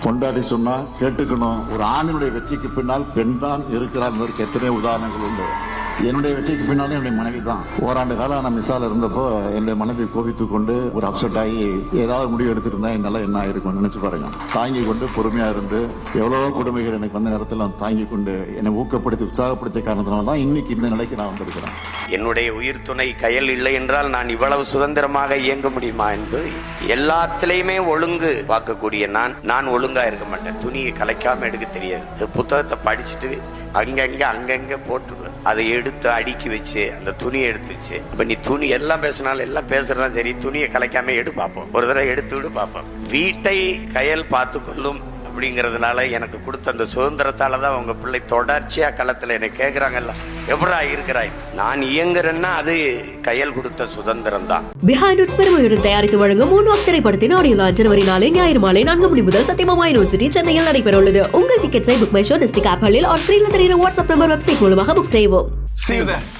பொண்டாட்டி சொன்னா கேட்டுக்கணும். ஒரு ஆணினுடைய வெற்றிக்கு பின்னால் பெண் தான் இருக்கிறார் என்பதற்கு எத்தனை உதாரணங்கள் உண்டு. என்னுடைய வெற்றிக்கு பின்னாலும் என்னுடைய மனைவி தான். ஓராண்டு காலம் நான் மிஸ்ஸால இருந்தப்போ என்னுடைய மனைவி கோபித்து கொண்டு ஒரு அப்செட் ஆகி ஏதாவது முடிவு எடுத்திருந்தா என்னால என்ன ஆயிருக்கும் நினைச்சு பாருங்க. தாங்கி கொண்டு பொறுமையா இருந்து எவ்வளவோ கொடுமைகள் எனக்கு வந்த நேரத்தில் நான் தாங்கி கொண்டு என்னை ஊக்கப்படுத்தி உற்சாகப்படுத்திய காரணத்தினால தான் இன்னைக்கு இந்த நிலைக்கு நான் வந்திருக்கிறேன். என்னுடைய உயிர் துணை கயல் இல்லை என்றால் நான் இவ்வளவு சுதந்திரமாக இயங்க முடியுமா என்பது எல்லாத்திலையுமே ஒழுங்கு பார்க்கக்கூடிய நான் ஒழுங்கா இருக்க மாட்டேன். துணியை கலைக்காம எடுக்க தெரியாது. புத்தகத்தை படிச்சுட்டு அங்கங்க போட்டு அதை எடுத்து அடுக்கி வச்சு அந்த துணியை எடுத்து வச்சு இப்ப நீ துணி எல்லாம் பேசினாலும் எல்லாம் பேசுறதா சரி, துணியை கலைக்காம எடு பார்ப்போம், ஒரு தடவை எடுத்து விடு பார்ப்போம். வீட்டை கயல் பார்த்து கொள்ளும் அப்படிங்கறதுனால எனக்கு கொடுத்த அந்த சுதந்திரத்தாலதான் உங்க பிள்ளை தொடர்ச்சியா களத்துல என்ன கேக்குறாங்கல்ல, எப்படா இருக்கிறாய் நான் இயங்குறேன்னா அது கயல் கொடுத்த சுதந்திரம் தான். பிஹைண்ட் பெருமையுடன் தயாரித்து வழங்கும் மூன்வாக் திரைப்படத்தின் ஆடியோ லான்ச் ஜனவரி 4 ஞாயிறு மாலை 4 மணி முதல் சத்தியமாமா யூனிவர்சிட்டி சென்னையில் நடைபெற உள்ளது. உங்கள் டிக்கெட்ஸை புக் மை ஷோ டிஸ்ட்ரிக்ட் ஆப்களில் ஆர் ஸ்கிரீன்ல தெரிகிற வாட்ஸ்அப் நம்பர் வெப்சைட் மூலமாக புக் செய்வோம். See you there.